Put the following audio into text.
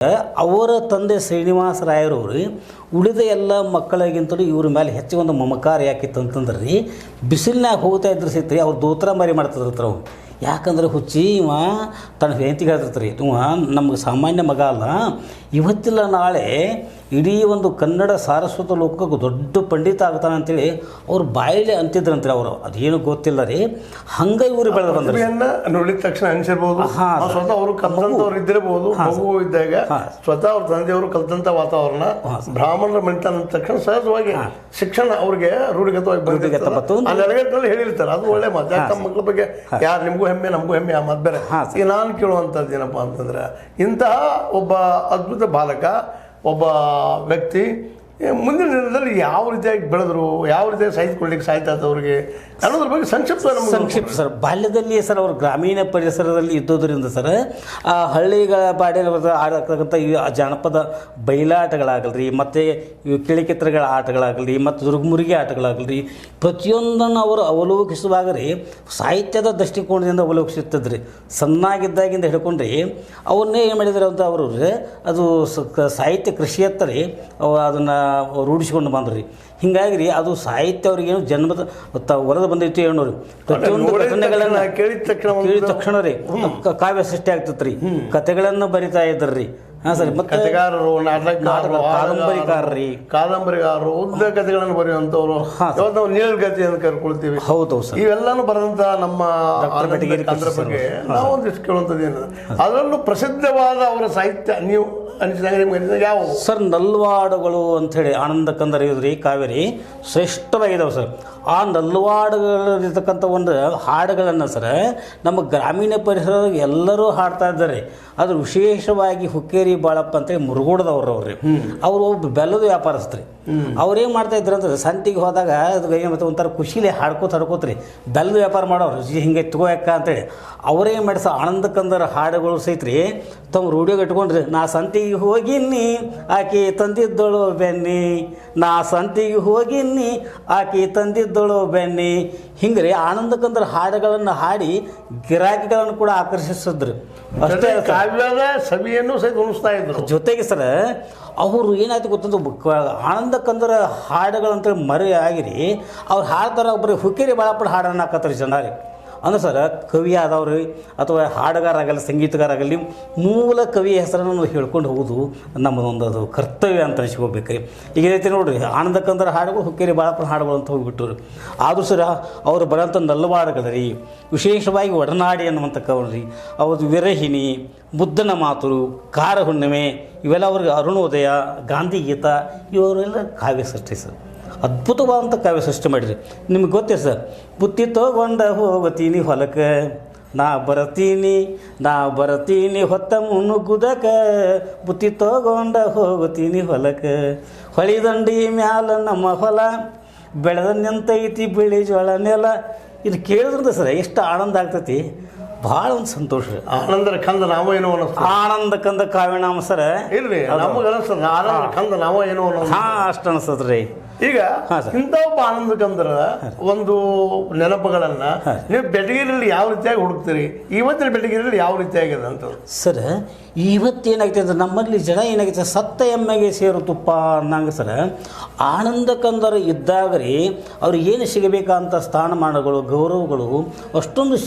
ಅವರ ತಂದೆ ಶ್ರೀನಿವಾಸ ರಾಯರವರು ಉಳಿದ ಎಲ್ಲ ಮಕ್ಕಳಿಗಿಂತಲೂ ಇವ್ರ ಮೇಲೆ ಹೆಚ್ಚು ಒಂದು ಮಮಕಾರ ಯಾಕಿತ್ತು ಅಂತಂದ್ರೆ ರೀ, ಬಿಸಿಲಿನಾಗ ಹೋಗ್ತಾ ಇದ್ರು ಸಹಿತ ರೀ ಅವ್ರು ದೋತ್ರ ಮಾರಿ ಮಾಡ್ತಿರ್ತಾರೆ ಅವ್ರು. ಯಾಕಂದ್ರೆ ಹುಚ್ಚಿ ಇವ ತನ್ನ ಹೆಂಡತಿಗೆ ಹೇಳ್ತಿರ್ತಾರೆ, ಇವ ನಮ್ಗೆ ಸಾಮಾನ್ಯ ಮಗ ಅಲ್ಲ, ಇವತ್ತಿಲ್ಲ ನಾಳೆ ಇಡೀ ಒಂದು ಕನ್ನಡ ಸಾರಸ್ವತ ಲೋಕಕ್ಕೆ ದೊಡ್ಡ ಪಂಡಿತ ಆಗ್ತಾನೆ ಅಂತೇಳಿ ಅವ್ರು ಬಾಯಿಲೆ ಅಂತಿದ್ರಂತ್ರಿ. ಅವರು ಅದೇನು ಗೊತ್ತಿಲ್ಲ ರೀ, ಹಂಗೆ ಇವರು ಬೆಳೆದು ಬಂದ್ರೆ ನೋಡಿದ ತಕ್ಷಣ ಅನ್ಸಿರ್ಬೋದು. ಸ್ವತಃ ಅವರು ಕಲ್ತಂತವ್ರು ಇದ್ದಿರಬಹುದು. ಮಗು ಇದ್ದಾಗ ಸ್ವತಃ ಅವ್ರ ತಂದೆಯವರು ಕಲ್ತಂತ ವಾತಾವರಣ, ಬ್ರಾಹ್ಮಣರ ಮನೆತನ ಅಂದ ತಕ್ಷಣ ಸಹಜವಾಗಿ ಶಿಕ್ಷಣ ಅವ್ರಿಗೆ ರೂಢಿಗತವಾಗಿ ಬಂದಿರ್ತಾರೆ, ಹೇಳಿರ್ತಾರೆ. ಅದು ಒಳ್ಳೆ ಮಾತು. ಯಾಕೆ ತಮ್ಮ ಮಕ್ಕಳ ಬಗ್ಗೆ ಯಾರು ನಿಮಗೂ ಹೆಮ್ಮೆ ನಮಗೂ ಹೆಮ್ಮೆ ಆ ಮಾತು ಬೇರೆ. ಈಗ ನಾನು ಕೇಳುವಂಥದ್ದು ಏನಪ್ಪಾ ಅಂತಂದ್ರೆ, ಇಂತಹ ಒಬ್ಬ ಅದ್ಭುತ ಬಾಲಕ, ಒಬ್ಬ ವ್ಯಕ್ತಿ ಮುಂದಿನ ದಿನದಲ್ಲಿ ಯಾವ ರೀತಿಯಾಗಿ ಬೆಳೆದ್ರು, ಯಾವ ರೀತಿಯಾಗಿ ಸಾಹಿತ್ಯಕೊಳ್ಳಿಕ್ಕೆ ಸಾಯ್ತಾ ಅವ್ರಿಗೆ ಅನ್ನೋದ್ರ ಬಗ್ಗೆ ಸಂಕ್ಷಿಪ್ತ ಸರ್. ಬಾಲ್ಯದಲ್ಲಿ ಸರ್ ಅವರು ಗ್ರಾಮೀಣ ಪರಿಸರದಲ್ಲಿ ಇದ್ದೋದ್ರಿಂದ ಸರ್ ಆ ಹಳ್ಳಿಗಳ ಬಾಡಿನ ಆಡತಕ್ಕಂಥ ಈ ಜಾನಪದ ಬಯಲಾಟಗಳಾಗಲ್ರಿ, ಮತ್ತು ಇವು ಕಿಳಿಕಿತ್ರಗಳ ಆಟಗಳಾಗಲ್ರಿ, ಮತ್ತು ದುರ್ಗಮುರುಗಿ ಆಟಗಳಾಗಲ್ರಿ, ಪ್ರತಿಯೊಂದನ್ನು ಅವರು ಅವಲೋಕಿಸುವಾಗ ರೀ ಸಾಹಿತ್ಯದ ದೃಷ್ಟಿಕೋನದಿಂದ ಅವಲೋಕಿಸುತ್ತಿದ್ರಿ. ಸಣ್ಣಾಗಿದ್ದಾಗಿಂದ ಹಿಡ್ಕೊಂಡ್ರಿ ಅವನ್ನೇ ಏನು ಮಾಡಿದ್ದಾರೆ ಅಂತ ಅವರು ಅದು ಸಾಹಿತ್ಯ ಕೃಷಿಯತ್ತ ರೀ ಅದನ್ನು ರೂಢಿಸ್ಕೊಂಡು ಬಂದ್ರಿ. ಹಿಂಗಾಗಿ ರೀ ಅದು ಸಾಹಿತ್ಯ ಅವ್ರಿಗೇನು ಜನ್ಮದ ಹೊರದು ಬಂದೈತಿ ಏನೋರಿ. ಪ್ರತಿಯೊಂದು ಘಟನೆಗಳನ್ನು ಕೇಳಿದ ತಕ್ಷಣ ರೀ ಕಾವ್ಯ ಸೃಷ್ಟಿ ಆಗ್ತೈತೆ ರೀ, ಕಥೆಗಳನ್ನು ಬರಿತಾ ಇದ್ರಿ. ಹಾಂ ಸರಿ. ಮತ್ತೆ ಕಥೆಗಾರರು, ಕಾದಂಬರಿಗಾರರು, ಉದ್ದ ಕಥೆಗಳನ್ನು ಬರೆಯುವಂಥವ್ರು, ಇವತ್ತು ನಾವು ನೀಳಗತಿ ಅಂತ ಕರ್ಕೊಳ್ತೀವಿ. ಹೌದು ಸರ್. ಇವೆಲ್ಲಾನು ಬರೆದಂಥ ನಮ್ಮ ಅದ್ರ ಬಗ್ಗೆ ನಾವು ಒಂದಿಷ್ಟು ಕೇಳುವಂಥದ್ದು ಏನು, ಅದರಲ್ಲೂ ಪ್ರಸಿದ್ಧವಾದ ಅವರ ಸಾಹಿತ್ಯ ನೀವು ಅನಿಸಿದಾಗ ನಿಮ್ಗೆ ಯಾವ ಸರ್? ನಲ್ವಾಡುಗಳು ಅಂಥೇಳಿ ಆನಂದ ಕಂದರ ಇದ್ರಿ ಕಾವೇರಿ ಶ್ರೇಷ್ಠವಾಗಿದ್ದಾವೆ ಸರ್. ಆ ನಲ್ವಾಡುಗಳಿರ್ತಕ್ಕಂಥ ಒಂದು ಹಾಡುಗಳನ್ನು ಸರ್ ನಮ್ಮ ಗ್ರಾಮೀಣ ಪರಿಸರದಾಗ ಎಲ್ಲರೂ ಹಾಡ್ತಾ ಇದ್ದಾರೆ. ಅದು ವಿಶೇಷವಾಗಿ ಹುಕ್ಕೇರಿ ಬಾಳಪ್ಪ ಅಂತೇಳಿ ಮುರುಗೋಡದವ್ರು ಅವ್ರಿ, ಅವರು ಒಬ್ಬ ಬೆಲ್ಲದ ವ್ಯಾಪಾರಸ್ತ್ರಿ. ಅವ್ರೇನು ಮಾಡ್ತಾ ಇದ್ರು ಅಂತಂದ್ರೆ ಸಂತಿಗೆ ಹೋದಾಗ ಅದು ಮತ್ತು ಒಂಥರ ಖುಷಿಲಿ ಹಾಡ್ಕೋತ್ರಿ ಬೆಲ್ಲದ ವ್ಯಾಪಾರ ಮಾಡೋರು, ಹಿಂಗೆ ತಗೋಯಕ್ಕ ಅಂತೇಳಿ ಅವರೇನು ಮಾಡಿಸ ಆನಂದ ಕಂದರ ಹಾಡುಗಳು ಸಹಿತ ರೀ ತಮ್ಮ ರೂಢಿಗೆ ಇಟ್ಕೊಂಡ್ರಿ. ನಾ ಸಂತಿಗೆ ಹೋಗಿನಿ ಆಕೆ ತಂದಿದ್ದಳು ಬೆನ್ನಿ, ನಾ ಸಂತಿಗೆ ಹೋಗಿನಿ ಆಕೆ ತಂದಿದ್ದಳು ಬೆನ್ನಿ, ಹಿಂಗೆ ರೀ ಆನಂದ ಕಂದರ ಹಾಡುಗಳನ್ನು ಹಾಡಿ ಗಿರಾಕಿಗಳನ್ನು ಕೂಡ ಆಕರ್ಷಿಸಿದ್ರು. ಅಷ್ಟೇ ಕಾವ್ಯದ ಸವಿಯನ್ನು ಸಹಿತ ಉಣಿಸ್ತಾ ಇದ್ರು. ಜೊತೆಗೆ ಸರ್ ಅವರು ಏನಾಯ್ತು ಗೊತ್ತಂದು ಆನಂದ ಕಂದರ ಹಾಡುಗಳಂತೇಳಿ ಮರೆ ಆಗಿರಿ ಅವ್ರು ಹಾಡ್ತಾರೆ. ಒಬ್ಬರು ಹುಕ್ಕೇರಿ ಬಾಳಪ್ಪನ ಹಾಡನ್ನು ಹಾಕತ್ತಾರೆ ಜನ ರೀ. ಅಂದ್ರೆ ಸರ್ ಕವಿ ಆದವ್ರಿ ಅಥವಾ ಹಾಡುಗಾರ ಆಗಲಿ ಸಂಗೀತಗಾರ ಆಗಲಿ ಮೂಲ ಕವಿಯ ಹೆಸರನ್ನು ಹೇಳ್ಕೊಂಡು ಹೋಗೋದು ನಮ್ಮದೊಂದು ಅದು ಕರ್ತವ್ಯ ಅಂತ ಅನಿಸ್ಕೋಬೇಕ್ರಿ. ಈಗ ಏನೈತೆ ನೋಡ್ರಿ, ಆನಂದ ಕಂದರ ಹಾಡುಗಳು ಹುಕ್ಕೇರಿ ಬಾಳಪ್ಪನ ಹಾಡುಗಳು ಅಂತ ಹೋಗಿಬಿಟ್ಟರು. ಆದರೂ ಸರ ಅವರು ಬರೋಂಥ ನಲ್ವಾಡುಗಳು ರೀ, ವಿಶೇಷವಾಗಿ ಒಡನಾಡಿ ಅನ್ನುವಂಥ ಕವರಿ, ಅವ್ರದ್ದು ವಿರಹಿಣಿ, ಬುದ್ಧನ ಮಾತು, ಕಾರ ಹುಣ್ಣಿಮೆ, ಇವೆಲ್ಲ ಅವ್ರಿಗೆ ಅರುಣೋದಯ, ಗಾಂಧಿ ಗೀತ, ಇವರೆಲ್ಲ ಕಾವ್ಯ ಸೃಷ್ಟಿ ಸರ್. ಅದ್ಭುತವಾದಂಥ ಕಾವ್ಯ ಸೃಷ್ಟಿ ಮಾಡಿರಿ. ನಿಮ್ಗೆ ಗೊತ್ತೇ ಸರ್, ಬುತ್ತಿ ತಗೊಂಡ ಹೋಗತೀನಿ ಹೊಲಕ್ಕೆ, ನಾ ಬರತೀನಿ ಹೊತ್ತ ಮುನ್ನುಗುದಕ, ಬುತ್ತಿ ತಗೊಂಡ ಹೋಗತೀನಿ ಹೊಲಕ್ಕೆ, ಹೊಳಿದಂಡಿ ಮ್ಯಾಲ ನಮ್ಮ ಹೊಲ, ಬೆಳೆದ ನಿಂತೈತಿ ಬಿಳಿ ಜೋಳ ನೆಲ. ಇದು ಕೇಳಿದ್ರಿಂದ ಸರ್ ಎಷ್ಟು ಆನಂದ ಆಗ್ತೈತಿ, ಭಾಳ ಒಂದು ಸಂತೋಷ. ಆನಂದರ ಕಂದ ನಾಮ ಏನೋ ಅನ್ನಿಸ್ತು. ಆನಂದ ಕಂದ ಕಾವ್ಯನಾಮ ಸರ್ ಇಲ್ರಿ, ನಮಗೆ ಅನಿಸ್ತದ ಆನಂದರ ಕಂದ ನಾಮ ಏನೋ ಅನ್ನೋದು. ಹಾಂ, ಅಷ್ಟು ಅನಿಸ್ತದ್ರಿ. ಈಗ ಇಂಥ ಒಬ್ಬ ಆನಂದ ಕಂದರ ಒಂದು ನೆನಪುಗಳನ್ನ ನೀವು ಬೆಟಗಿರಿಯಲ್ಲಿ ಯಾವ ರೀತಿಯಾಗಿ ಹುಡುಕ್ತೀರಿ? ಇವತ್ತಿನ ಬೆಟಗಿರಿಯಲ್ಲಿ ಯಾವ ರೀತಿಯಾಗಿದೆ ಅಂತ ಸರ್? ಇವತ್ತೇನಾಗ್ತದೆ ಅಂದ್ರೆ ನಮ್ಮಲ್ಲಿ ಜನ ಏನಾಗುತ್ತೆ, ಸತ್ತ ಎಮ್ಮೆಗೆ ಸೇರು ತುಪ್ಪ ಅನ್ನಂಗೆ ಸರ್. ಆನಂದ ಕಂದರು ಇದ್ದಾಗ ರೀ ಅವ್ರಿಗೆ ಏನು ಸಿಗಬೇಕಂತ ಸ್ಥಾನಮಾನಗಳು, ಗೌರವಗಳು ಅಷ್ಟೊಂದು